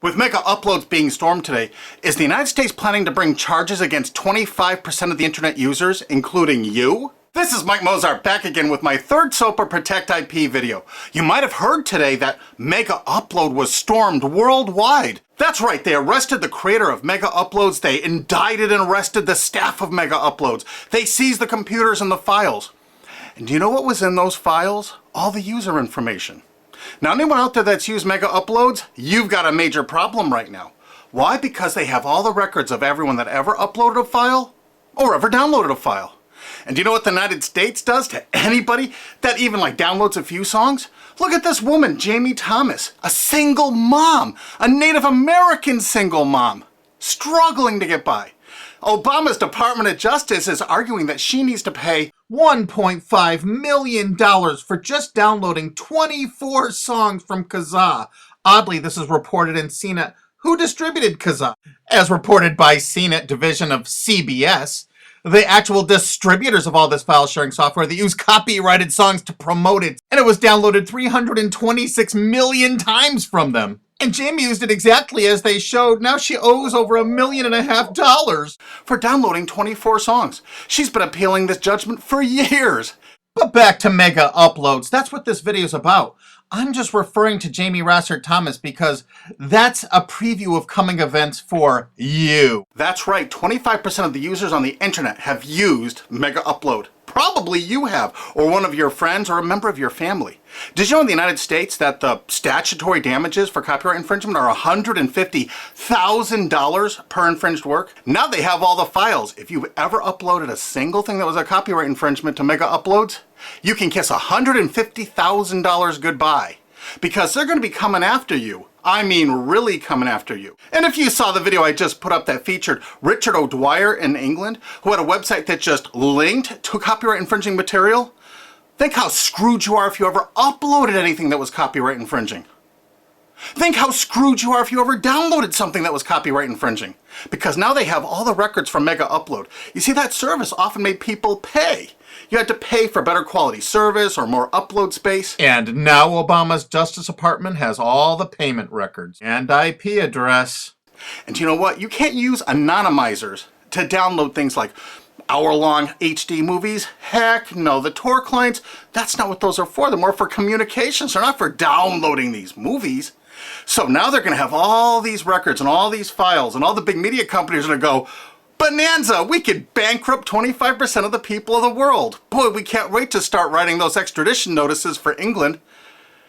With mega uploads being stormed today, is the United States planning to bring charges against 25% of the internet users, including you? This is Mike Mozart back again with my third SOPA Protect IP video. You might have heard today that Mega Upload was stormed worldwide. That's right, they arrested the creator of Mega Uploads, they indicted and arrested the staff of Mega Uploads, they seized the computers and the files. And do you know what was in those files? All the user information. Now, anyone out there that's used Mega Uploads, you've got a major problem right now. Why? Because they have all the records of everyone that ever uploaded a file or ever downloaded a file. And do you know what the United States does to anybody that even downloads a few songs? Look at this woman, Jamie Thomas, a single mom, a Native American single mom, struggling to get by. Obama's Department of Justice is arguing that she needs to pay $1.5 million for just downloading 24 songs from Kazaa. Oddly, this is reported in CNET. Who distributed Kazaa? As reported by CNET division of CBS, the actual distributors of all this file sharing software that use copyrighted songs to promote it, and it was downloaded 326 million times from them. And Jamie used it exactly as they showed. Now she owes over $1.5 million for downloading 24 songs. She's been appealing this judgment for years. But back to Mega Uploads. That's what this video's about. I'm just referring to Jamie Rassert Thomas because that's a preview of coming events for you. That's right, 25% of the users on the internet have used Mega Upload. Probably you have, or one of your friends, or a member of your family. Did you know in the United States that the statutory damages for copyright infringement are $150,000 per infringed work? Now they have all the files. If you've ever uploaded a single thing that was a copyright infringement to Mega Uploads, you can kiss $150,000 goodbye. Because they're going to be coming after you. I mean, really coming after you. And if you saw the video I just put up that featured Richard O'Dwyer in England, who had a website that just linked to copyright infringing material, think how screwed you are if you ever uploaded anything that was copyright infringing. Think how screwed you are if you ever downloaded something that was copyright infringing. Because now they have all the records from Mega Upload. You see, that service often made people pay. You had to pay for better quality service or more upload space. And now Obama's Justice Department has all the payment records and IP address. And you know what? You can't use anonymizers to download things like hour-long HD movies. Heck no, the Tor clients, that's not what those are for. They're more for communications. They're not for downloading these movies. So now they're going to have all these records and all these files, and all the big media companies are going to go, bonanza, we could bankrupt 25% of the people of the world. Boy, we can't wait to start writing those extradition notices for England.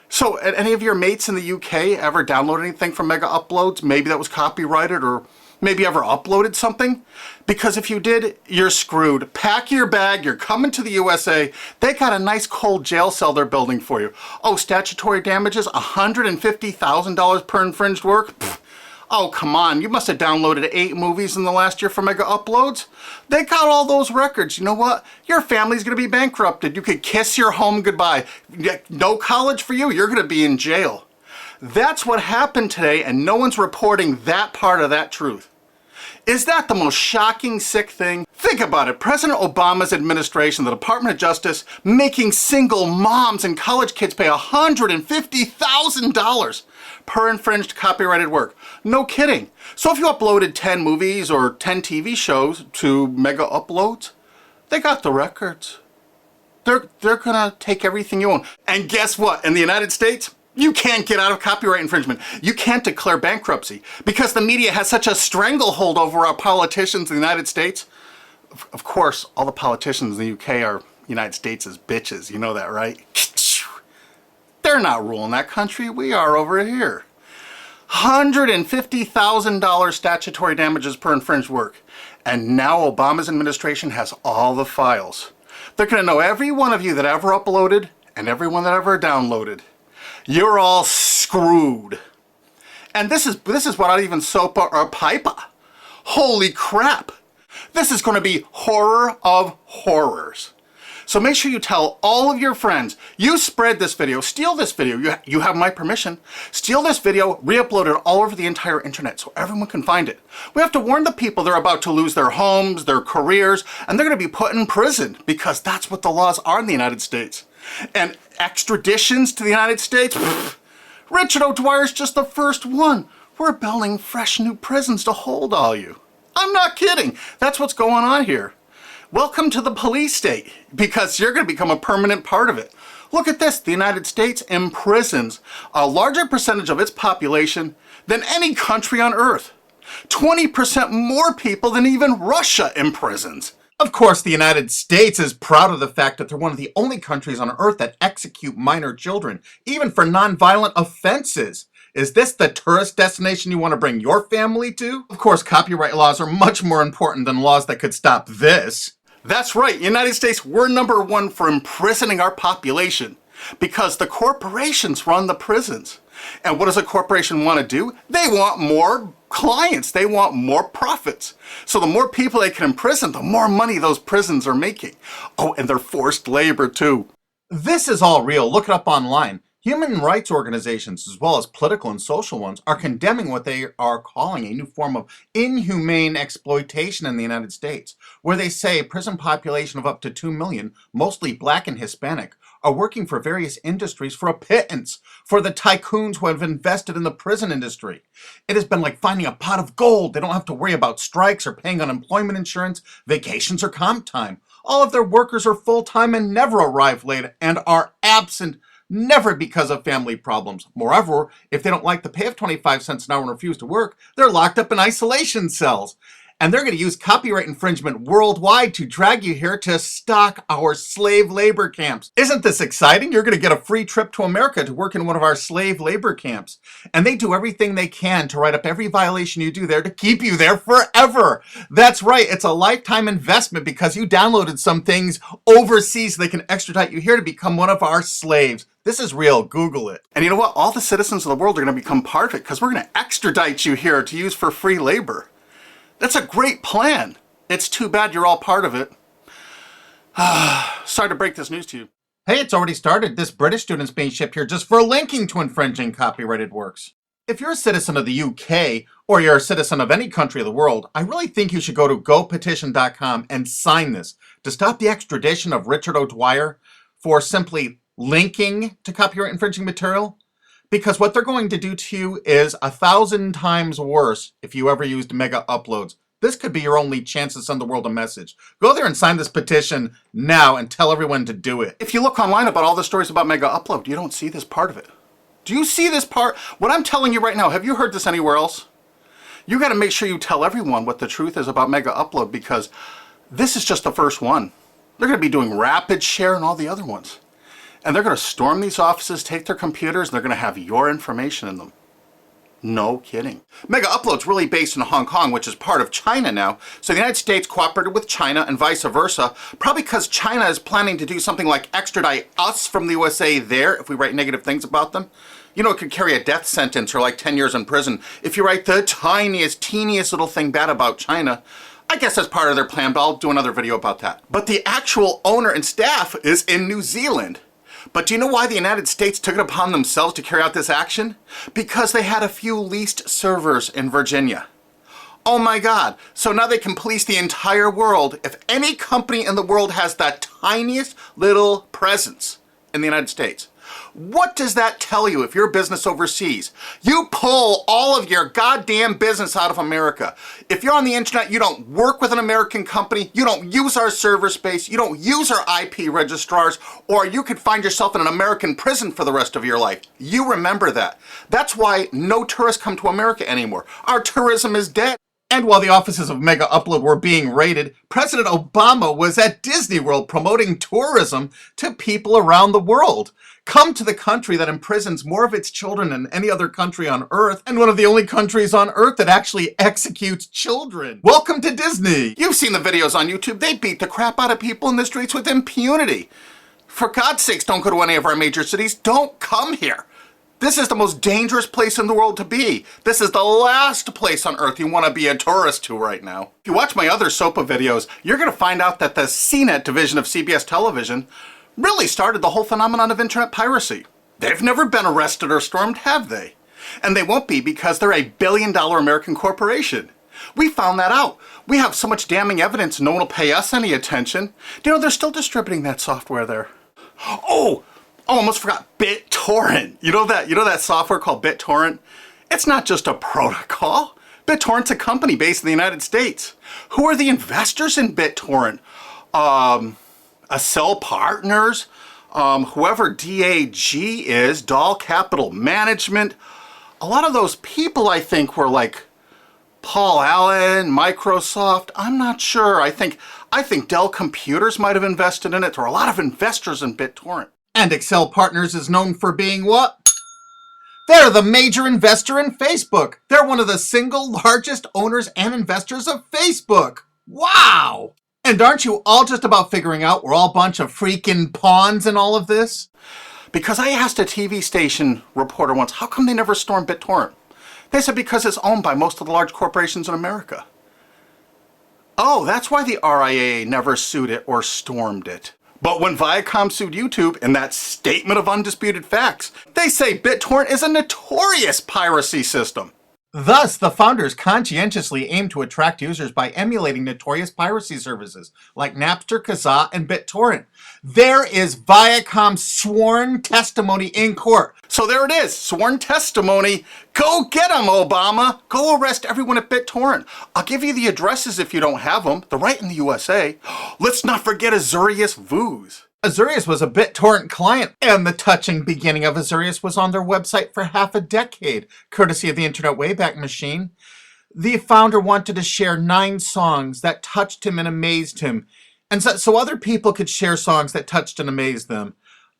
So, any of your mates in the UK ever download anything from Mega Uploads? Maybe that was copyrighted, or maybe ever uploaded something? Because if you did, you're screwed. Pack your bag, you're coming to the USA. They got a nice cold jail cell they're building for you. Oh, statutory damages, $150,000 per infringed work? Pfft. Oh, come on, you must have downloaded 8 movies in the last year for Mega Uploads. They got all those records. You know what? Your family's going to be bankrupted. You could kiss your home goodbye. No college for you. You're going to be in jail. That's what happened today, and no one's reporting that part of that truth. Is that the most shocking, sick thing? Think about it. President Obama's administration, the Department of Justice, making single moms and college kids pay $150,000 per infringed copyrighted work. No kidding. So if you uploaded 10 movies or 10 TV shows to Mega Uploads, they got the records. They're gonna take everything you own. And guess what? In the United States, you can't get out of copyright infringement. You can't declare bankruptcy because the media has such a stranglehold over our politicians in the United States. Of course, all the politicians in the UK are United States' bitches. You know that, right? They're not ruling that country. We are over here. $150,000 statutory damages per infringed work. And now Obama's administration has all the files. They're going to know every one of you that ever uploaded and everyone that ever downloaded. You're all screwed. And this is without even SOPA or PIPA. Holy crap. This is going to be horror of horrors. So make sure you tell all of your friends, you spread this video, steal this video, you have my permission, steal this video, re-upload it all over the entire internet so everyone can find it. We have to warn the people they're about to lose their homes, their careers, and they're going to be put in prison because that's what the laws are in the United States. And extraditions to the United States? Pfft, Richard O'Dwyer's just the first one. We're building fresh new prisons to hold all you. I'm not kidding. That's what's going on here. Welcome to the police state, because you're going to become a permanent part of it. Look at this. The United States imprisons a larger percentage of its population than any country on earth. 20% more people than even Russia imprisons. Of course, the United States is proud of the fact that they're one of the only countries on earth that execute minor children, even for nonviolent offenses. Is this the tourist destination you want to bring your family to? Of course, copyright laws are much more important than laws that could stop this. That's right, United States, we're number one for imprisoning our population because the corporations run the prisons. And what does a corporation want to do? They want more clients. They want more profits. So the more people they can imprison, the more money those prisons are making. Oh, and they're forced labor too. This is all real. Look it up online. Human rights organizations, as well as political and social ones, are condemning what they are calling a new form of inhumane exploitation in the United States, where they say a prison population of up to 2 million, mostly black and Hispanic, are working for various industries for a pittance for the tycoons who have invested in the prison industry. It has been like finding a pot of gold. They don't have to worry about strikes or paying unemployment insurance, vacations, or comp time. All of their workers are full-time and never arrive late and are absent, never because of family problems. Moreover, if they don't like the pay of 25 cents an hour and refuse to work, they're locked up in isolation cells. And they're going to use copyright infringement worldwide to drag you here to stock our slave labor camps. Isn't this exciting? You're going to get a free trip to America to work in one of our slave labor camps. And they do everything they can to write up every violation you do there to keep you there forever. That's right. It's a lifetime investment because you downloaded some things overseas so they can extradite you here to become one of our slaves. This is real. Google it. And you know what? All the citizens of the world are going to become part of it because we're going to extradite you here to use for free labor. That's a great plan. It's too bad you're all part of it. Sorry to break this news to you. Hey, it's already started. This British student's being shipped here just for linking to infringing copyrighted works. If you're a citizen of the UK, or you're a citizen of any country of the world, I really think you should go to gopetition.com and sign this to stop the extradition of Richard O'Dwyer for simply linking to copyright infringing material. Because what they're going to do to you is 1,000 times worse if you ever used Mega Uploads. This could be your only chance to send the world a message. Go there and sign this petition now and tell everyone to do it. If you look online about all the stories about Mega Upload, you don't see this part of it. Do you see this part? What I'm telling you right now, have you heard this anywhere else? You got to make sure you tell everyone what the truth is about Mega Upload because this is just the first one. They're going to be doing Rapid Share and all the other ones. And they're going to storm these offices, take their computers, and they're going to have your information in them. No kidding. Mega Upload's really based in Hong Kong, which is part of China now. So the United States cooperated with China and vice versa, probably because China is planning to do something like extradite us from the USA there if we write negative things about them. You know, it could carry a death sentence or like 10 years in prison if you write the tiniest, teeniest little thing bad about China. I guess that's part of their plan, but I'll do another video about that. But the actual owner and staff is in New Zealand. But do you know why the United States took it upon themselves to carry out this action? Because they had a few leased servers in Virginia. Oh my God. So now they can police the entire world if any company in the world has that tiniest little presence in the United States. What does that tell you if you're a business overseas? You pull all of your goddamn business out of America. If you're on the internet, you don't work with an American company, you don't use our server space, you don't use our IP registrars, or you could find yourself in an American prison for the rest of your life. You remember that. That's why no tourists come to America anymore. Our tourism is dead. And while the offices of Mega Upload were being raided, President Obama was at Disney World promoting tourism to people around the world. Come to the country that imprisons more of its children than any other country on Earth, and one of the only countries on Earth that actually executes children. Welcome to Disney. You've seen the videos on YouTube. They beat the crap out of people in the streets with impunity. For God's sakes, don't go to any of our major cities. Don't come here. This is the most dangerous place in the world to be. This is the last place on earth you want to be a tourist to right now. If you watch my other SOPA videos, you're going to find out that the CNET division of CBS television really started the whole phenomenon of internet piracy. They've never been arrested or stormed, have they? And they won't be because they're a billion-dollar American corporation. We found that out. We have so much damning evidence no one will pay us any attention. Do you know they're still distributing that software there? Oh, almost forgot BitTorrent. You know that software called BitTorrent? It's not just a protocol. BitTorrent's a company based in the United States. Who are the investors in BitTorrent? Accel Partners, whoever DAG is, Dahl Capital Management. A lot of those people, I think, were like Paul Allen, Microsoft. I'm not sure. I think Dell Computers might have invested in it. There are a lot of investors in BitTorrent. And Accel Partners is known for being what? They're the major investor in Facebook. They're one of the single largest owners and investors of Facebook. Wow! And aren't you all just about figuring out we're all a bunch of freaking pawns in all of this? Because I asked a TV station reporter once, how come they never stormed BitTorrent? They said because it's owned by most of the large corporations in America. Oh, that's why the RIAA never sued it or stormed it. But when Viacom sued YouTube in that statement of undisputed facts, they say BitTorrent is a notorious piracy system. Thus, the founders conscientiously aim to attract users by emulating notorious piracy services like Napster, Kazaa, and BitTorrent. There is Viacom's sworn testimony in court. So there it is, sworn testimony. Go get them, Obama. Go arrest everyone at BitTorrent. I'll give you the addresses if you don't have them. They're right in the USA. Let's not forget Azurius Vooz. Azurius was a BitTorrent client, and the touching beginning of Azurius was on their website for half a decade, courtesy of the Internet Wayback Machine. The founder wanted to share 9 songs that touched him and amazed him, and so other people could share songs that touched and amazed them.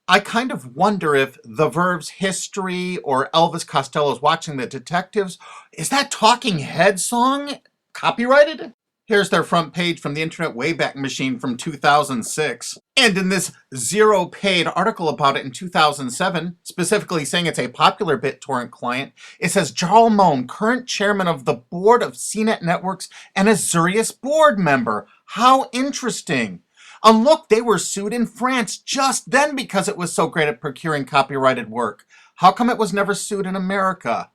I kind of wonder if The Verve's History or Elvis Costello's Watching the Detectives, is that Talking Head song copyrighted? Here's their front page from the Internet Wayback Machine from 2006. And in this zero-paid article about it in 2007, specifically saying it's a popular BitTorrent client, it says Jarl Mohn, current chairman of the board of CNET Networks and Azurius board member. How interesting. And look, they were sued in France just then because it was so great at procuring copyrighted work. How come it was never sued in America?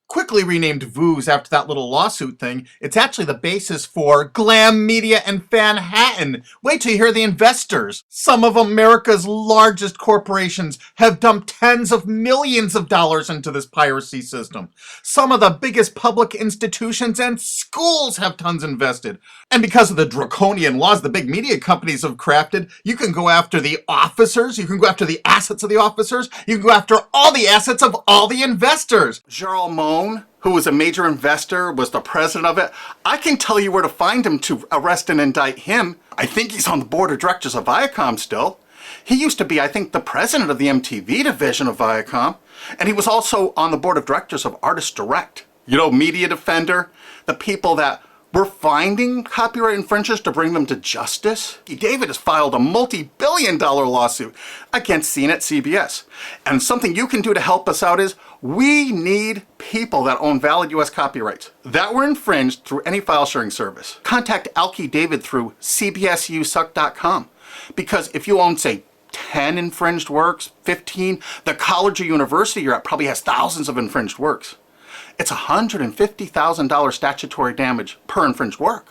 Quickly renamed Vooz after that little lawsuit thing, it's actually the basis for Glam Media and Fanhattan. Wait till you hear the investors. Some of America's largest corporations have dumped tens of millions of dollars into this piracy system. Some of the biggest public institutions and schools have tons invested. And because of the draconian laws the big media companies have crafted, you can go after the officers, you can go after the assets of the officers, you can go after all the assets of all the investors. Jarl Mohn, who was a major investor, was the president of it. I can tell you where to find him to arrest and indict him. I think he's on the board of directors of Viacom still. He used to be, I think, the president of the MTV division of Viacom. And he was also on the board of directors of Artist Direct. You know, Media Defender, the people that were finding copyright infringers to bring them to justice. David has filed a multi-billion-dollar lawsuit against CNET CBS. And something you can do to help us out is we need people that own valid US copyrights that were infringed through any file sharing service. Contact Alki David through cbsusuck.com. Because if you own, say, 10 infringed works, 15, the college or university you're at probably has thousands of infringed works. It's $150,000 statutory damage per infringed work.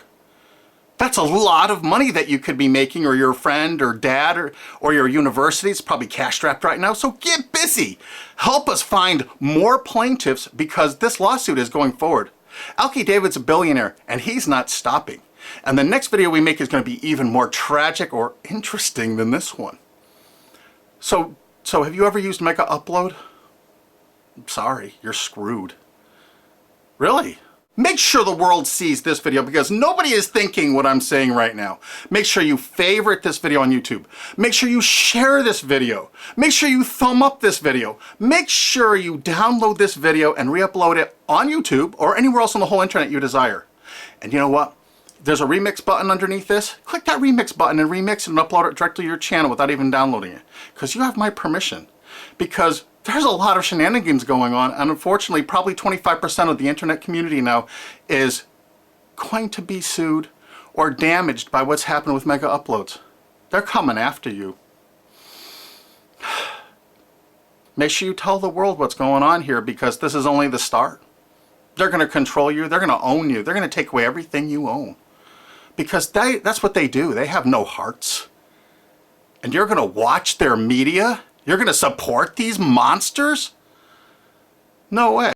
That's a lot of money that you could be making, or your friend or dad or your university is probably cash-strapped right now. So get busy. Help us find more plaintiffs because this lawsuit is going forward. Alki David's a billionaire and he's not stopping. And the next video we make is going to be even more tragic or interesting than this one. So have you ever used Mega Upload? I'm sorry, you're screwed. Really? Make sure the world sees this video because nobody is thinking what I'm saying right now. Make sure you favorite this video on YouTube. Make sure you share this video. Make sure you thumb up this video. Make sure you download this video and re-upload it on YouTube or anywhere else on the whole internet you desire. And you know what? There's a remix button underneath this. Click that remix button and remix it and upload it directly to your channel without even downloading it. Because you have my permission. Because there's a lot of shenanigans going on, and unfortunately probably 25% of the internet community now is going to be sued or damaged by what's happened with Mega Uploads. They're coming after you. Make sure you tell the world what's going on here because this is only the start. They're going to control you, they're going to own you, they're going to take away everything you own. Because that's what they do. They have no hearts. And you're going to watch their media? You're going to support these monsters? No way.